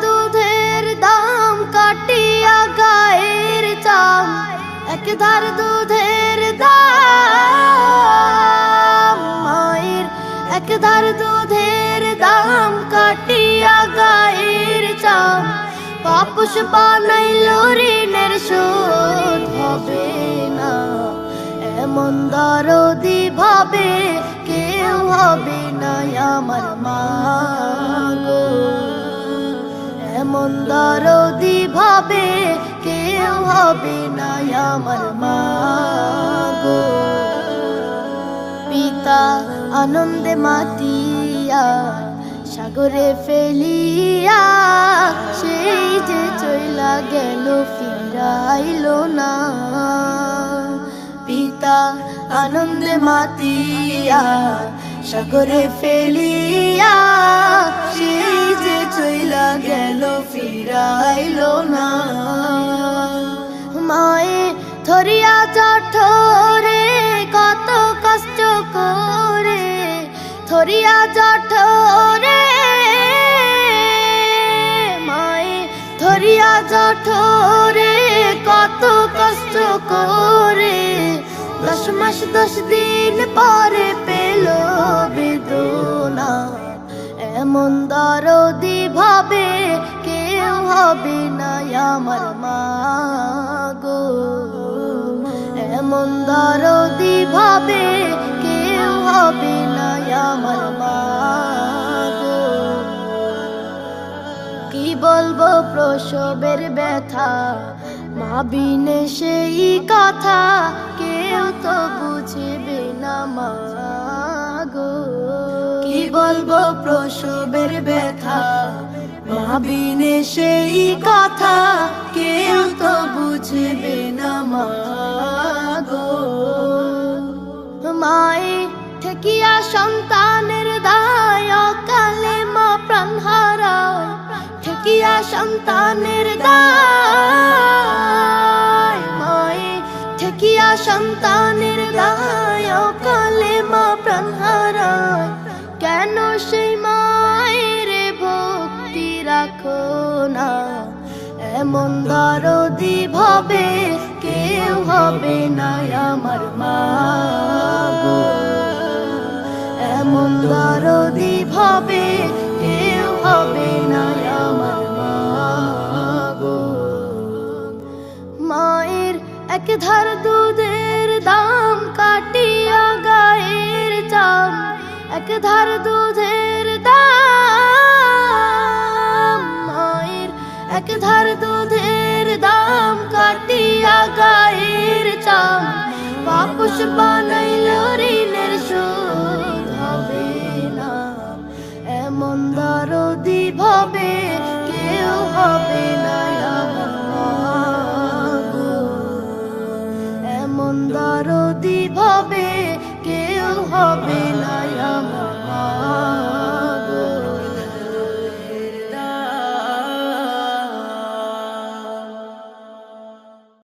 দুধের দাম কাটিয়া গায়ের চাম, এক ধার দুধের দাম মায়ের, এক ধার দুধের দাম কাটিয়া গায়ের চাম, পাপুষ বানাইল ঋণের শোধ হবে না, এমন দরদি ভাবে কেউ হবে না আমার মা গো, এমন দরদি ভাবে কেউ হবে না আমার মা গো। পিতা আনন্দে মাতিয়া সাগরে ফেলিয়া, সেই যে চইলা গেল ফিরাইল না, পিতা আনন্দে মাতিয়া সাগরে ফেলিয়া, সেই যে চইলা গেল ফিরাইল না। মায়ে ধরিয়া জঠরে কত কষ্ট করে, ধরিয়া জঠরে মায়ে ধরিয়া জঠরে কত কষ্ট করে, 10 মাস 10 দিন পরে পেল বেদনা, এমন দরদি ভাবে কেউ হবে না আমার মা গো, এমন দরদি ভাবে কেউ হবে না আমার মা গো। কি বলবো প্রসবের ব্যথা, মা বিনে সেই কথা কেউ তো বুঝবে না মা গো। কি বলবো প্রসবের ব্যথা, মা বিনে সেই কথা কেউ তো বুঝবে না মা গো। মায়ে ঠেকিয়া সন্তানের দায়, অকালে মা প্রাণ হারায়, ঠেকিয়া সন্তানের দায় মায়ে, ঠেকিয়া সন্তানের দায়, অকালে মা প্রাণ হারায়, কেন সেই মায়ের ভক্তি রাখো না, এমন দরদি ভাবে কেউ হবে না আমার মা গো, এমন দরদি ভাবে কেউ হবে না আমার মা গো। মায়ের এক ধার দুধের দাম কাটিয়া গায়ের চাম, এক ধার দুধের দাম মায়ের, এক ধার দুধের দাম কাটিয়া গায়ের চাম, পাপুষ বানাইল ঋণের শোধ হবে না, এমন দরদি ভাবে কেউ হবে